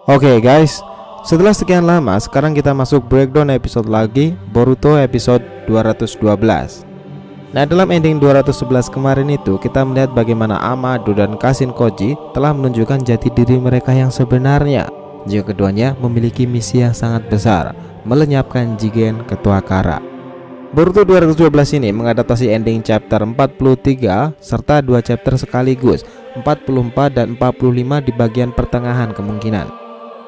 Oke guys, setelah sekian lama sekarang kita masuk breakdown episode lagi, Boruto episode 212. Nah, dalam ending 211 kemarin itu kita melihat bagaimana Amado dan Kashin Koji telah menunjukkan jati diri mereka yang sebenarnya, jika keduanya memiliki misi yang sangat besar, melenyapkan Jigen Ketua Kara. Boruto 212 ini mengadaptasi ending chapter 43 serta 2 chapter sekaligus, 44 dan 45 di bagian pertengahan kemungkinan,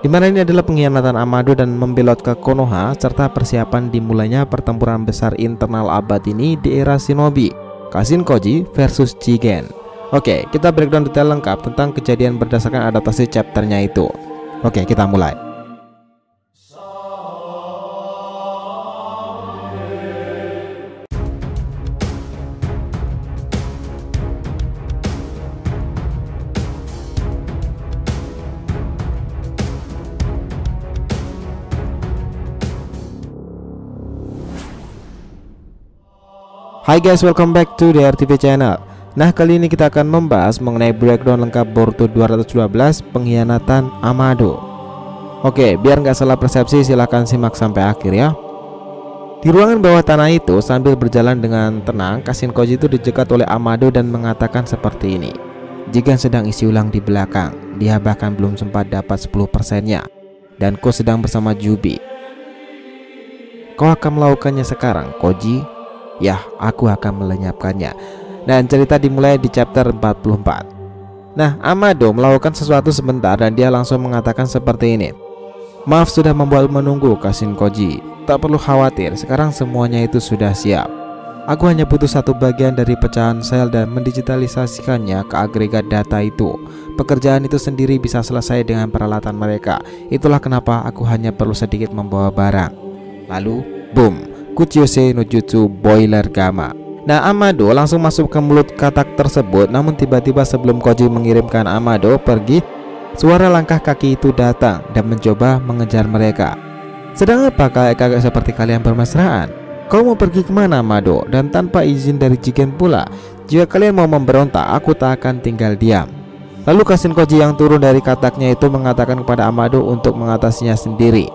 dimana ini adalah pengkhianatan Amado dan membelot ke Konoha serta persiapan dimulainya pertempuran besar internal abad ini di era Shinobi, Kashin Koji versus Jigen. Oke, kita breakdown detail lengkap tentang kejadian berdasarkan adaptasi chapternya itu. Oke, kita mulai. Hai guys, welcome back to the RTV channel. Nah, kali ini kita akan membahas mengenai breakdown lengkap Boruto 212 pengkhianatan Amado. Oke, biar nggak salah persepsi silahkan simak sampai akhir ya. Di ruangan bawah tanah itu sambil berjalan dengan tenang, Kashin Koji itu dicegat oleh Amado dan mengatakan seperti ini. Jigen sedang isi ulang di belakang, dia bahkan belum sempat dapat 10%-nya, dan kau sedang bersama Jubi. Kau akan melakukannya sekarang, Koji? Ya, aku akan melenyapkannya. Dan cerita dimulai di chapter 44. Nah, Amado melakukan sesuatu sebentar dan dia langsung mengatakan seperti ini. Maaf sudah membuat menunggu, Kashin Koji. Tak perlu khawatir, sekarang semuanya itu sudah siap. Aku hanya butuh satu bagian dari pecahan sel dan mendigitalisasikannya ke agregat data itu. Pekerjaan itu sendiri bisa selesai dengan peralatan mereka. Itulah kenapa aku hanya perlu sedikit membawa barang. Lalu, boom, Kuchiyose no Jutsu Boiler Gamma. Nah, Amado langsung masuk ke mulut katak tersebut. Namun tiba-tiba sebelum Koji mengirimkan Amado pergi, suara langkah kaki itu datang dan mencoba mengejar mereka. Sedang apa kakek-kakek seperti kalian bermesraan? Kau mau pergi kemana, Amado? Dan tanpa izin dari Jigen pula. Jika kalian mau memberontak, aku tak akan tinggal diam. Lalu Kashin Koji yang turun dari kataknya itu mengatakan kepada Amado untuk mengatasinya sendiri.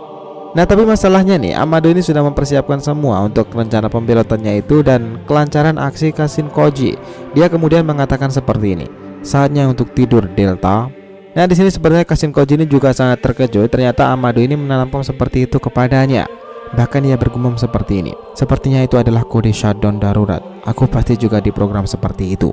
Nah, tapi masalahnya nih, Amado ini sudah mempersiapkan semua untuk rencana pembelotannya itu dan kelancaran aksi Kashin Koji. Dia kemudian mengatakan seperti ini. Saatnya untuk tidur, Delta. Nah, di sini sebenarnya Kashin Koji ini juga sangat terkejut. Ternyata Amado ini menanamkan seperti itu kepadanya. Bahkan ia bergumam seperti ini. Sepertinya itu adalah kode shutdown darurat. Aku pasti juga diprogram seperti itu.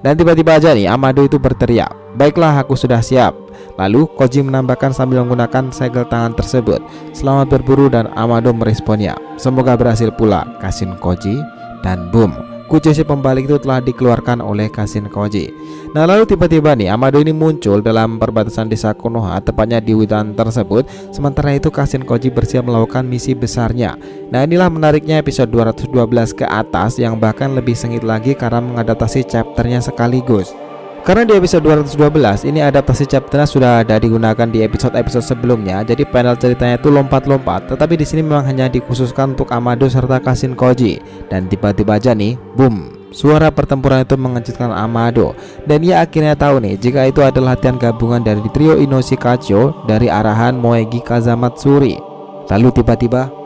Dan tiba-tiba aja nih Amado itu berteriak, baiklah, aku sudah siap. Lalu Koji menambahkan sambil menggunakan segel tangan tersebut, selamat berburu, dan Amado meresponnya, semoga berhasil pula, Kashin Koji. Dan boom, Kuchiyose pembalik itu telah dikeluarkan oleh Kashin Koji. Nah, lalu tiba-tiba nih Amado ini muncul dalam perbatasan desa Konoha, tepatnya di hutan tersebut. Sementara itu Kashin Koji bersiap melakukan misi besarnya. Nah, inilah menariknya episode 212 ke atas yang bahkan lebih sengit lagi karena mengadaptasi chapternya sekaligus. Karena di episode 212 ini adaptasi chapternya sudah ada digunakan di episode-episode sebelumnya, jadi panel ceritanya itu lompat-lompat. Tetapi di sini memang hanya dikhususkan untuk Amado serta Kashin Koji. Dan tiba-tiba aja nih, boom, suara pertempuran itu mengejutkan Amado. Dan ia akhirnya tahu nih jika itu adalah latihan gabungan dari trio Inoshi Kachou dari arahan Moegi Kazamatsuri. Lalu tiba-tiba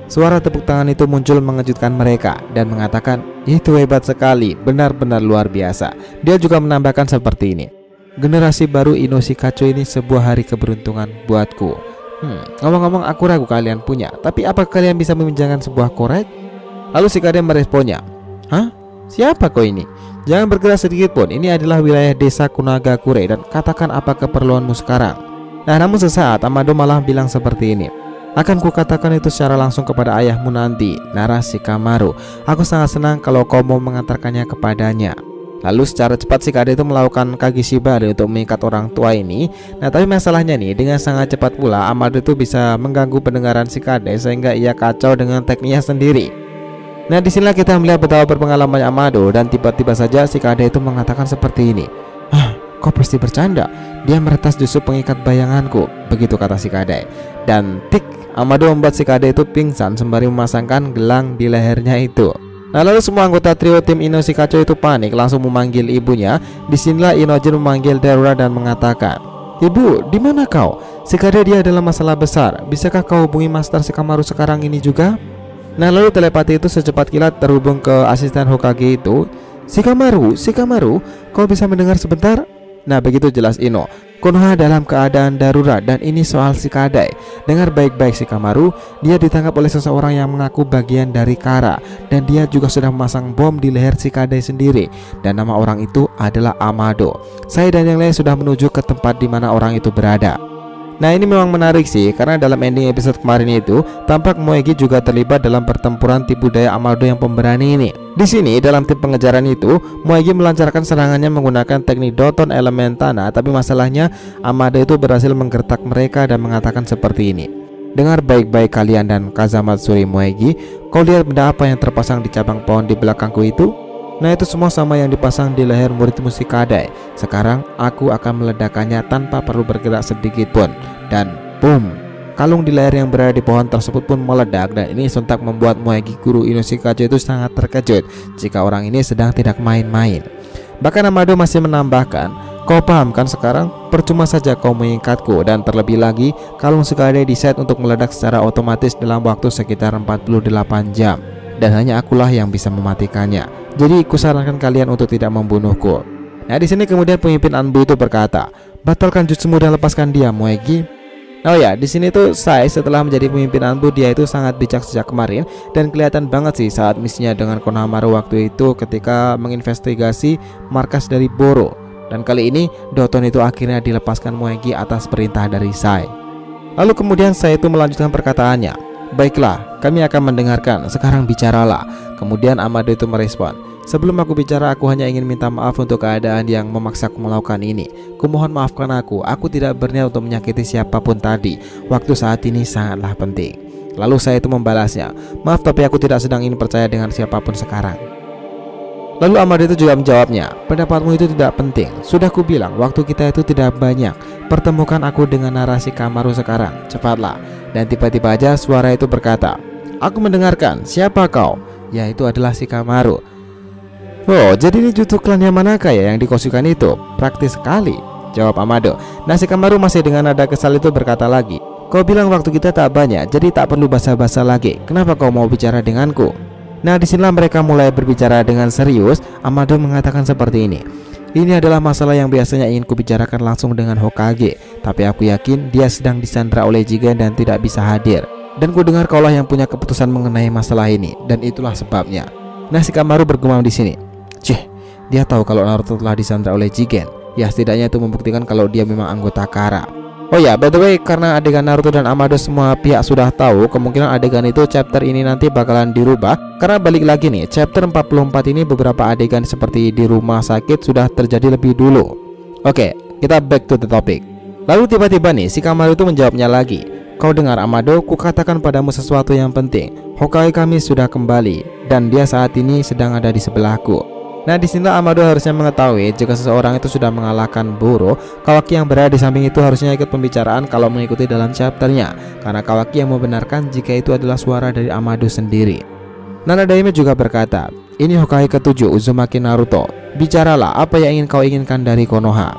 suara tepuk tangan itu muncul mengejutkan mereka dan mengatakan, itu hebat sekali, benar-benar luar biasa. Dia juga menambahkan seperti ini. Generasi baru Inoshi Kachou ini sebuah hari keberuntungan buatku. Ngomong-ngomong aku ragu kalian punya, tapi apa kalian bisa meminjamkan sebuah korek? Lalu si Kade meresponnya, hah? Siapa kau ini? Jangan bergerak sedikit pun, ini adalah wilayah desa Kunagakure dan katakan apa keperluanmu sekarang. Nah, namun sesaat Amado malah bilang seperti ini. Akan kukatakan itu secara langsung kepada ayahmu nanti, Nara Shikamaru. Aku sangat senang kalau kau mau mengantarkannya kepadanya. Lalu secara cepat si Kade itu melakukan Kagishibari untuk mengikat orang tua ini. Nah, tapi masalahnya nih, dengan sangat cepat pula Amado itu bisa mengganggu pendengaran si Kade sehingga ia kacau dengan tekniknya sendiri. Nah, disinilah kita melihat betapa berpengalamannya Amado. Dan tiba-tiba saja si Kade itu mengatakan seperti ini. Kau pasti bercanda. Dia meretas justru pengikat bayanganku. Begitu kata si Kade. Dan tik, Amado membuat si Kade itu pingsan sembari memasangkan gelang di lehernya itu. Nah, lalu semua anggota trio tim Ino Shikacho itu panik, langsung memanggil ibunya. Disinilah Inojin memanggil Deruda dan mengatakan, "Ibu, di mana kau? Shikade dia adalah masalah besar. Bisakah kau hubungi Master Shikamaru sekarang ini juga?" Nah, lalu telepati itu secepat kilat terhubung ke asisten Hokage itu. Shikamaru, kau bisa mendengar sebentar?" Nah, begitu jelas Ino. Konoha dalam keadaan darurat dan ini soal Shikadai. Dengar baik-baik Shikamaru, dia ditangkap oleh seseorang yang mengaku bagian dari Kara dan dia juga sudah memasang bom di leher Shikadai sendiri dan nama orang itu adalah Amado. Saya dan yang lain sudah menuju ke tempat di mana orang itu berada. Nah, ini memang menarik sih, karena dalam ending episode kemarin itu tampak Moegi juga terlibat dalam pertempuran tipu daya Amado yang pemberani ini. Di sini dalam tim pengejaran itu Moegi melancarkan serangannya menggunakan teknik Doton elemen tanah, tapi masalahnya Amado itu berhasil menggertak mereka dan mengatakan seperti ini. "Dengar baik-baik kalian dan Kazamatsuri Moegi, kau lihat benda apa yang terpasang di cabang pohon di belakangku itu?" Nah, itu semua sama yang dipasang di leher muridmu Shikadai. Sekarang aku akan meledakkannya tanpa perlu bergerak sedikit pun. Dan boom, kalung di leher yang berada di pohon tersebut pun meledak. Dan ini sontak membuat Moegi guru Ino Shikacho itu sangat terkejut jika orang ini sedang tidak main-main. Bahkan Amado masih menambahkan, "Kau paham kan sekarang? Percuma saja kau mengikatku. Dan terlebih lagi, kalung Shikadai diset untuk meledak secara otomatis dalam waktu sekitar 48 jam. Dan hanya akulah yang bisa mematikannya. Jadi kusarankan kalian untuk tidak membunuhku." Nah, di sini kemudian pemimpin Anbu itu berkata, "Batalkan jutsumu dan lepaskan dia, Moegi." Oh ya, di sini tuh Sai setelah menjadi pemimpin Anbu, dia itu sangat bijak sejak kemarin dan kelihatan banget sih saat misinya dengan Konohamaru waktu itu ketika menginvestigasi markas dari Boro. Dan kali ini Doton itu akhirnya dilepaskan Moegi atas perintah dari Sai. Lalu kemudian Sai itu melanjutkan perkataannya, "Baiklah, kami akan mendengarkan. Sekarang bicaralah." Kemudian Amado itu merespon, "Sebelum aku bicara, aku hanya ingin minta maaf untuk keadaan yang memaksaku melakukan ini. Kumohon maafkan aku tidak berniat untuk menyakiti siapapun tadi. Waktu saat ini sangatlah penting." Lalu saya itu membalasnya, "Maaf, tapi aku tidak sedang ingin percaya dengan siapapun sekarang." Lalu Amado itu juga menjawabnya, "Pendapatmu itu tidak penting. Sudah kubilang waktu kita itu tidak banyak. Pertemukan aku dengan narasi Kamaru sekarang, cepatlah." Dan tiba-tiba aja suara itu berkata, "Aku mendengarkan. Siapa kau?" Yaitu adalah Shikamaru. "Oh, jadi ini jutsu klan Yamanaka ya yang dikosongkan itu? Praktis sekali," jawab Amado. Nah, Shikamaru masih dengan nada kesal itu berkata lagi, "Kau bilang waktu kita tak banyak, jadi tak perlu basa-basa lagi. Kenapa kau mau bicara denganku?" Nah, disinilah mereka mulai berbicara dengan serius. Amado mengatakan seperti ini, "Ini adalah masalah yang biasanya ingin kubicarakan langsung dengan Hokage, tapi aku yakin dia sedang disandra oleh Jigen dan tidak bisa hadir. Dan ku dengar kaulah yang punya keputusan mengenai masalah ini, dan itulah sebabnya." Nah, Shikamaru bergumam di sini, "Cih, dia tahu kalau Naruto telah disandra oleh Jigen. Ya, setidaknya itu membuktikan kalau dia memang anggota Kara. Oh ya, by the way, karena adegan Naruto dan Amado semua pihak sudah tahu, kemungkinan adegan itu chapter ini nanti bakalan dirubah. Karena balik lagi nih, chapter 44 ini beberapa adegan seperti di rumah sakit sudah terjadi lebih dulu. Oke, kita back to the topic. Lalu tiba-tiba nih, Shikamaru itu menjawabnya lagi, "Kau dengar Amado, kukatakan padamu sesuatu yang penting. Hokage kami sudah kembali dan dia saat ini sedang ada di sebelahku." Nah, di sini Amado harusnya mengetahui jika seseorang itu sudah mengalahkan Boro, Kawaki yang berada di samping itu harusnya ikut pembicaraan kalau mengikuti dalam chapternya, karena Kawaki yang membenarkan jika itu adalah suara dari Amado sendiri. Nana Daime juga berkata, "Ini Hokage ke-7 Uzumaki Naruto. Bicaralah apa yang ingin kau inginkan dari Konoha."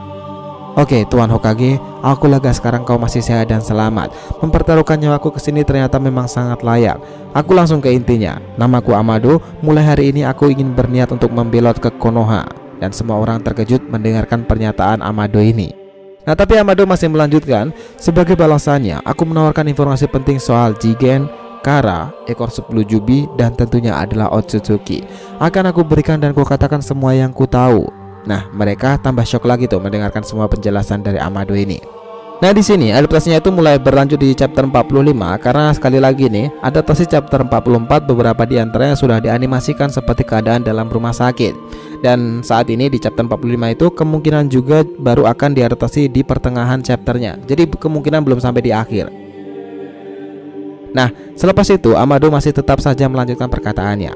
"Oke, Tuan Hokage, aku lega sekarang kau masih sehat dan selamat. Mempertaruhkan nyawaku kesini ternyata memang sangat layak. Aku langsung ke intinya. Namaku Amado. Mulai hari ini aku ingin berniat untuk membelot ke Konoha." Dan semua orang terkejut mendengarkan pernyataan Amado ini. Nah, tapi Amado masih melanjutkan, "Sebagai balasannya, aku menawarkan informasi penting soal Jigen, Kara, ekor 10 Jubi, dan tentunya adalah Otsutsuki. Akan aku berikan dan kukatakan semua yang ku tahu." Nah, mereka tambah shock lagi tuh mendengarkan semua penjelasan dari Amado ini. Nah, di sini adaptasinya itu mulai berlanjut di chapter 45 karena sekali lagi nih, adaptasi chapter 44 beberapa di antaranya sudah dianimasikan seperti keadaan dalam rumah sakit. Dan saat ini di chapter 45 itu kemungkinan juga baru akan diadaptasi di pertengahan chapternya. Jadi kemungkinan belum sampai di akhir. Nah, selepas itu Amado masih tetap saja melanjutkan perkataannya,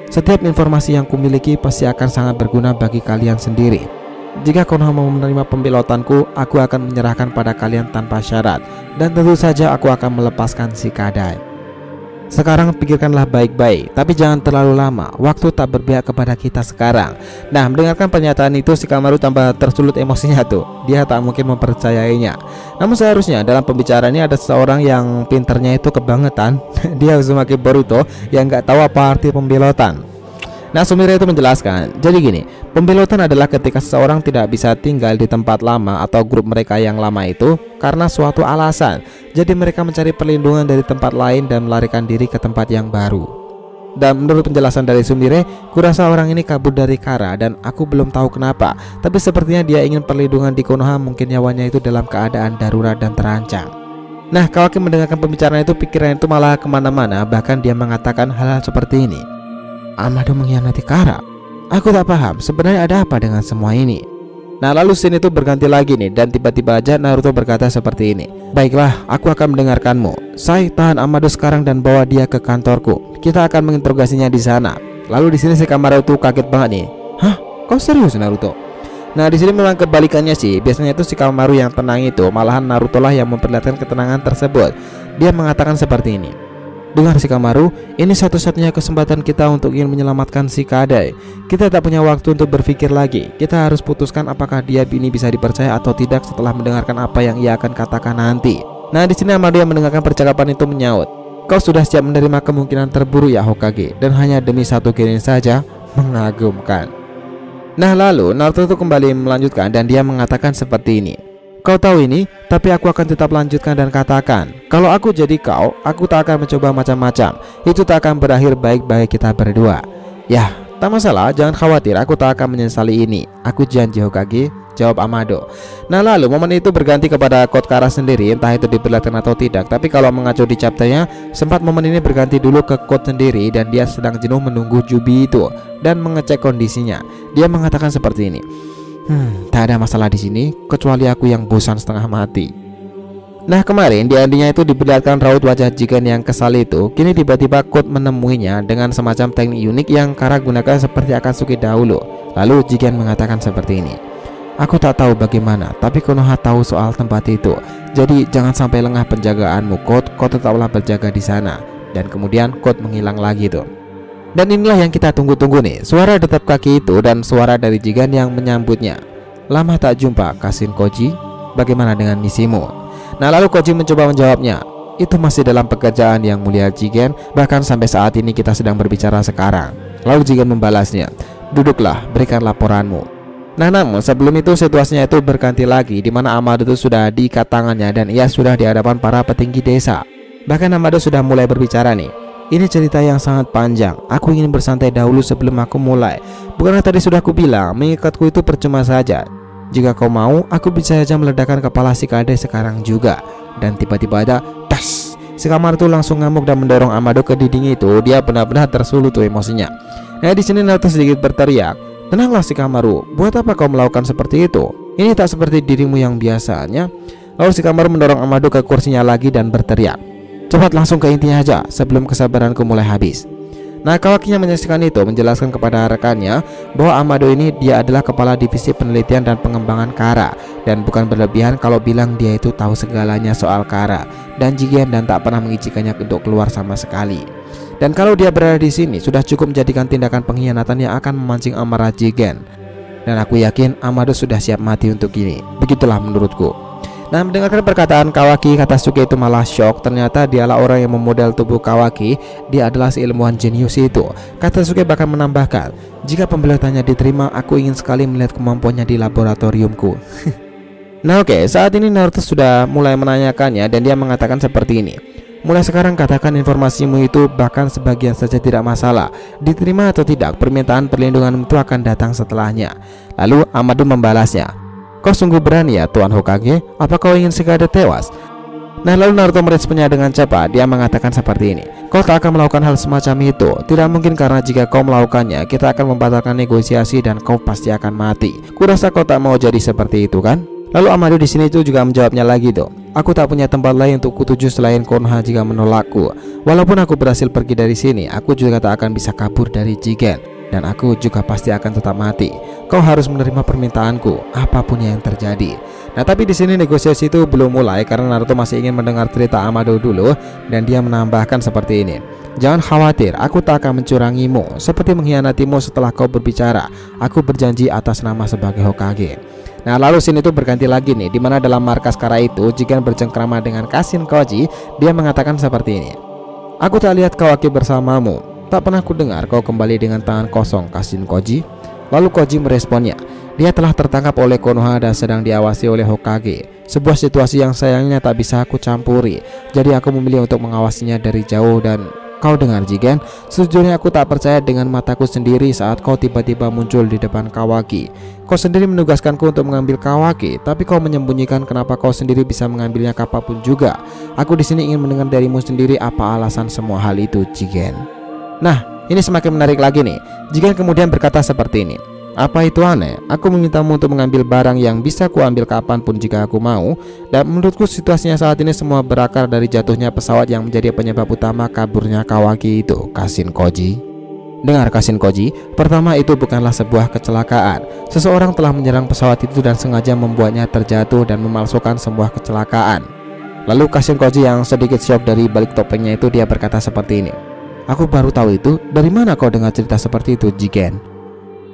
"Setiap informasi yang kumiliki pasti akan sangat berguna bagi kalian sendiri. Jika Konoha mau menerima pembelotanku, aku akan menyerahkan pada kalian tanpa syarat. Dan tentu saja aku akan melepaskan Shikadai." Sekarang pikirkanlah baik-baik, tapi jangan terlalu lama. Waktu tak berpihak kepada kita sekarang. Nah, mendengarkan pernyataan itu, Shikamaru tambah tersulut emosinya tuh. Dia tak mungkin mempercayainya. Namun seharusnya dalam pembicaraan ini ada seseorang yang pinternya itu kebangetan. Dia Uzumaki Boruto yang nggak tahu apa arti pembelotan. Nah, Sumire itu menjelaskan, jadi gini, pembelotan adalah ketika seseorang tidak bisa tinggal di tempat lama atau grup mereka yang lama itu karena suatu alasan. Jadi mereka mencari perlindungan dari tempat lain dan melarikan diri ke tempat yang baru. Dan menurut penjelasan dari Sumire, kurasa orang ini kabur dari Kara dan aku belum tahu kenapa, tapi sepertinya dia ingin perlindungan di Konoha, mungkin nyawanya itu dalam keadaan darurat dan terancam. Nah, Kawaki mendengarkan pembicaraan itu, pikiran itu malah kemana-mana, bahkan dia mengatakan hal-hal seperti ini. Amado mengkhianati Kara. Aku tak paham sebenarnya ada apa dengan semua ini. Nah, lalu scene itu berganti lagi nih, dan tiba-tiba aja Naruto berkata seperti ini. Baiklah, aku akan mendengarkanmu. Sai, tahan Amado sekarang dan bawa dia ke kantorku. Kita akan menginterogasinya di sana. Lalu di sini Shikamaru tuh kaget banget nih. Hah? Kau serius Naruto? Nah, di sini memang kebalikannya sih. Biasanya itu Shikamaru yang tenang itu, malahan Naruto lah yang memperlihatkan ketenangan tersebut. Dia mengatakan seperti ini. Dengar Shikamaru, ini satu-satunya kesempatan kita untuk ingin menyelamatkan si Kadai. Kita tak punya waktu untuk berpikir lagi. Kita harus putuskan apakah dia ini bisa dipercaya atau tidak setelah mendengarkan apa yang ia akan katakan nanti. Nah, di sini Amado yang mendengarkan percakapan itu menyaut. Kau sudah siap menerima kemungkinan terburuk ya Hokage, dan hanya demi satu kirin saja? Mengagumkan. Nah, lalu Naruto itu kembali melanjutkan dan dia mengatakan seperti ini. Kau tahu ini, tapi aku akan tetap lanjutkan dan katakan, kalau aku jadi kau, aku tak akan mencoba macam-macam. Itu tak akan berakhir baik-baik kita berdua. Yah, tak masalah, jangan khawatir, aku tak akan menyesali ini. Aku janji Hokage, jawab Amado. Nah, lalu momen itu berganti kepada Code Kara sendiri, entah itu diperlihatkan atau tidak. Tapi kalau mengacu di chapternya, sempat momen ini berganti dulu ke Code sendiri, dan dia sedang jenuh menunggu Jubi itu dan mengecek kondisinya. Dia mengatakan seperti ini. Tak ada masalah di sini, kecuali aku yang bosan setengah mati. Nah, kemarin di endingnya itu diperlihatkan raut wajah Jigen yang kesal itu. Kini tiba-tiba Code menemuinya dengan semacam teknik unik yang Kara gunakan seperti Akatsuki dahulu. Lalu Jigen mengatakan seperti ini. Aku tak tahu bagaimana, tapi Konoha tahu soal tempat itu. Jadi jangan sampai lengah penjagaanmu, Code. Kau tetaplah berjaga di sana. Dan kemudian Code menghilang lagi tuh. Dan inilah yang kita tunggu-tunggu nih, suara detak kaki itu dan suara dari Jigen yang menyambutnya. Lama tak jumpa, Kasin Koji. Bagaimana dengan misimu? Nah, lalu Koji mencoba menjawabnya. Itu masih dalam pekerjaan yang mulia Jigen. Bahkan sampai saat ini kita sedang berbicara sekarang. Lalu Jigen membalasnya. Duduklah, berikan laporanmu. Nah, namun sebelum itu situasinya itu berganti lagi, di mana Amado itu sudah diikat tangannya dan ia sudah di hadapan para petinggi desa. Bahkan Amado sudah mulai berbicara nih. Ini cerita yang sangat panjang. Aku ingin bersantai dahulu sebelum aku mulai. Bukankah tadi sudah aku bilang mengikatku itu percuma saja? Jika kau mau, aku bisa saja meledakkan kepala si Kadai sekarang juga. Dan tiba-tiba ada tas. Shikamaru tuh langsung ngamuk dan mendorong Amado ke dinding itu. Dia benar-benar tersulut tuh emosinya. Nah, di sini Naruto sedikit berteriak. Tenanglah Shikamaru, buat apa kau melakukan seperti itu? Ini tak seperti dirimu yang biasanya. Lalu Shikamaru mendorong Amado ke kursinya lagi dan berteriak. Cepat langsung ke intinya aja sebelum kesabaranku mulai habis. Nah, Kawakinya menyaksikan itu, menjelaskan kepada rekannya bahwa Amado ini dia adalah kepala divisi penelitian dan pengembangan Kara, dan bukan berlebihan kalau bilang dia itu tahu segalanya soal Kara dan Jigen dan tak pernah mengizinkannya untuk keluar sama sekali. Dan kalau dia berada di sini sudah cukup menjadikan tindakan pengkhianatan yang akan memancing amarah Jigen. Dan aku yakin Amado sudah siap mati untuk ini. Begitulah menurutku. Nah, mendengarkan perkataan Kawaki, Katasuki itu malah shock. Ternyata dialah orang yang memodel tubuh Kawaki. Dia adalah si ilmuwan jenius itu. Katasuki bahkan menambahkan, jika pembelotannya diterima, aku ingin sekali melihat kemampuannya di laboratoriumku. Nah, oke, saat ini Naruto sudah mulai menanyakannya dan dia mengatakan seperti ini. Mulai sekarang katakan informasimu itu, bahkan sebagian saja tidak masalah. Diterima atau tidak, permintaan perlindungan itu akan datang setelahnya. Lalu Amado membalasnya. Kau sungguh berani ya Tuan Hokage. Apa kau ingin si Kadai tewas? Nah, lalu Naruto meresponnya dengan cepat. Dia mengatakan seperti ini. Kau tak akan melakukan hal semacam itu. Tidak mungkin, karena jika kau melakukannya, kita akan membatalkan negosiasi dan kau pasti akan mati. Kurasa kau tak mau jadi seperti itu kan? Lalu Amado di sini itu juga menjawabnya lagi tuh. Aku tak punya tempat lain untuk kutuju selain Konoha jika menolakku. Walaupun aku berhasil pergi dari sini, aku juga tak akan bisa kabur dari Jigen. dan aku juga pasti akan tetap mati. Kau harus menerima permintaanku, apapun yang terjadi. Nah, tapi di sini negosiasi itu belum mulai karena Naruto masih ingin mendengar cerita Amado dulu, dan dia menambahkan seperti ini. Jangan khawatir, aku tak akan mencurangimu seperti mengkhianatimu setelah kau berbicara. Aku berjanji atas nama sebagai Hokage. Nah, lalu scene itu berganti lagi nih, dimana dalam markas Kara itu Jigen bercengkrama dengan Kashin Koji. Dia mengatakan seperti ini. Aku tak lihat Kawaki bersamamu. Tak pernah ku dengar kau kembali dengan tangan kosong, Kashin Koji. Lalu Koji meresponnya, dia telah tertangkap oleh Konoha dan sedang diawasi oleh Hokage. Sebuah situasi yang sayangnya tak bisa aku campuri. Jadi aku memilih untuk mengawasinya dari jauh. Dan kau dengar Jigen, sejujurnya aku tak percaya dengan mataku sendiri saat kau tiba-tiba muncul di depan Kawaki. Kau sendiri menugaskanku untuk mengambil Kawaki, tapi kau menyembunyikan kenapa kau sendiri bisa mengambilnya kapanpun juga. Aku di sini ingin mendengar darimu sendiri apa alasan semua hal itu, Jigen. Nah, ini semakin menarik lagi nih. Jigen kemudian berkata seperti ini. Apa itu aneh? Aku memintamu untuk mengambil barang yang bisa kuambil kapanpun jika aku mau. Dan menurutku situasinya saat ini semua berakar dari jatuhnya pesawat yang menjadi penyebab utama kaburnya Kawaki itu, Kashin Koji. Dengar Kashin Koji, pertama itu bukanlah sebuah kecelakaan. Seseorang telah menyerang pesawat itu dan sengaja membuatnya terjatuh dan memalsukan sebuah kecelakaan. Lalu Kashin Koji yang sedikit syok dari balik topengnya itu, dia berkata seperti ini. Aku baru tahu itu. Dari mana kau dengar cerita seperti itu, Jigen?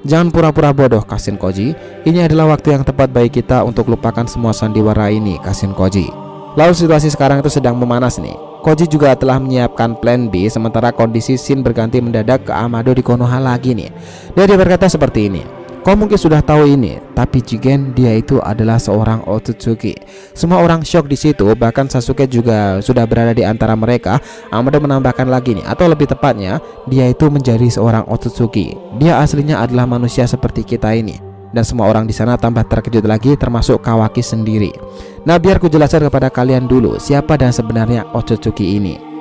Jangan pura-pura bodoh, Kashin Koji. Ini adalah waktu yang tepat bagi kita untuk lupakan semua sandiwara ini, Kashin Koji. Lalu situasi sekarang itu sedang memanas nih. Koji juga telah menyiapkan plan B, sementara kondisi Shin berganti mendadak ke Amado di Konoha lagi nih. Dia berkata seperti ini. Kau mungkin sudah tahu ini, tapi Jigen, dia itu adalah seorang Otsutsuki. Semua orang syok di situ, bahkan Sasuke juga sudah berada di antara mereka. Amado menambahkan lagi nih, atau lebih tepatnya, dia itu menjadi seorang Otsutsuki. Dia aslinya adalah manusia seperti kita ini. Dan semua orang di sana tambah terkejut lagi, termasuk Kawaki sendiri. Nah, biar ku jelaskan kepada kalian dulu siapa dan sebenarnya Otsutsuki ini.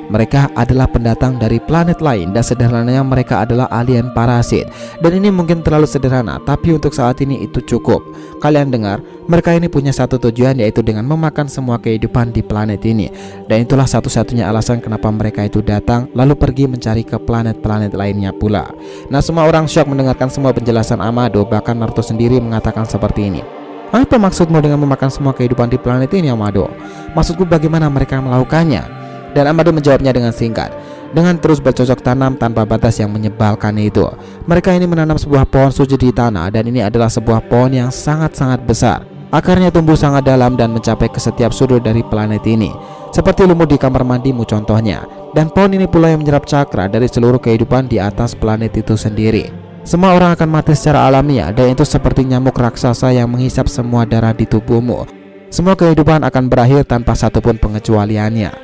Mereka adalah pendatang dari planet lain dan sederhananya mereka adalah alien parasit. Dan ini mungkin terlalu sederhana, tapi untuk saat ini itu cukup. Kalian dengar, mereka ini punya satu tujuan, yaitu dengan memakan semua kehidupan di planet ini. Dan itulah satu-satunya alasan kenapa mereka itu datang lalu pergi mencari ke planet-planet lainnya pula. Nah, semua orang syok mendengarkan semua penjelasan Amado. Bahkan Naruto sendiri mengatakan seperti ini. Apa maksudmu dengan memakan semua kehidupan di planet ini, Amado? Maksudku bagaimana mereka melakukannya? Dan Amado menjawabnya dengan singkat. Dengan terus bercocok tanam tanpa batas yang menyebalkan itu. Mereka ini menanam sebuah pohon suci di tanah. Dan ini adalah sebuah pohon yang sangat-sangat besar. Akarnya tumbuh sangat dalam dan mencapai ke setiap sudut dari planet ini. Seperti lumut di kamar mandimu contohnya. Dan pohon ini pula yang menyerap cakra dari seluruh kehidupan di atas planet itu sendiri. Semua orang akan mati secara alamiah. Dan itu seperti nyamuk raksasa yang menghisap semua darah di tubuhmu. Semua kehidupan akan berakhir tanpa satupun pengecualiannya.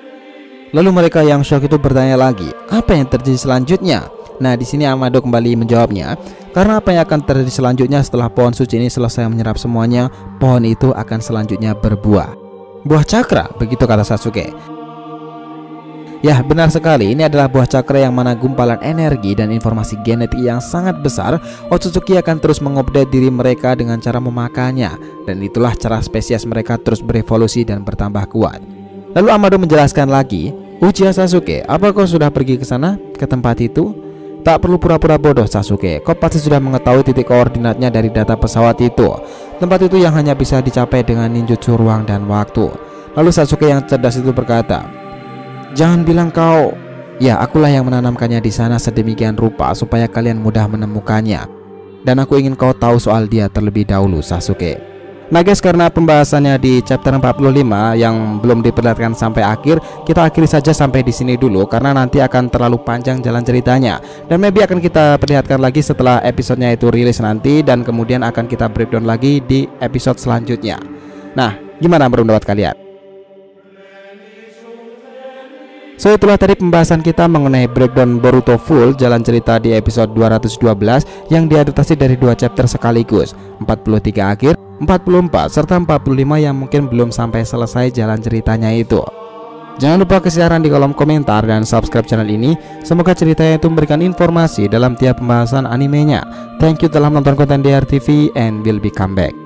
Lalu mereka yang syok itu bertanya lagi, apa yang terjadi selanjutnya? Nah, di sini Amado kembali menjawabnya, karena apa yang akan terjadi selanjutnya setelah pohon suci ini selesai menyerap semuanya, pohon itu akan selanjutnya berbuah. Buah cakra, begitu kata Sasuke. Ya, benar sekali, ini adalah buah cakra yang mana gumpalan energi dan informasi genetik yang sangat besar. Otsutsuki akan terus mengupdate diri mereka dengan cara memakannya. Dan itulah cara spesies mereka terus berevolusi dan bertambah kuat. Lalu Amado menjelaskan lagi, Uchiha Sasuke, apa kau sudah pergi ke sana, ke tempat itu? Tak perlu pura-pura bodoh Sasuke, kau pasti sudah mengetahui titik koordinatnya dari data pesawat itu. Tempat itu yang hanya bisa dicapai dengan ninjutsu ruang dan waktu. Lalu Sasuke yang cerdas itu berkata, jangan bilang kau... Ya, akulah yang menanamkannya di sana sedemikian rupa supaya kalian mudah menemukannya. Dan aku ingin kau tahu soal dia terlebih dahulu, Sasuke. Nah guys, karena pembahasannya di chapter 45 yang belum diperlihatkan sampai akhir, kita akhiri saja sampai di sini dulu karena nanti akan terlalu panjang jalan ceritanya. Dan maybe akan kita perlihatkan lagi setelah episodenya itu rilis nanti, dan kemudian akan kita breakdown lagi di episode selanjutnya. Nah, gimana menurut kalian? So, itulah tadi pembahasan kita mengenai breakdown Boruto full jalan cerita di episode 212 yang diadaptasi dari 2 chapter sekaligus, 43 akhir, 44 serta 45 yang mungkin belum sampai selesai jalan ceritanya itu. Jangan lupa kesiaran di kolom komentar dan subscribe channel ini. Semoga ceritanya itu memberikan informasi dalam tiap pembahasan animenya. Thank you telah menonton konten DRTV and will be come back.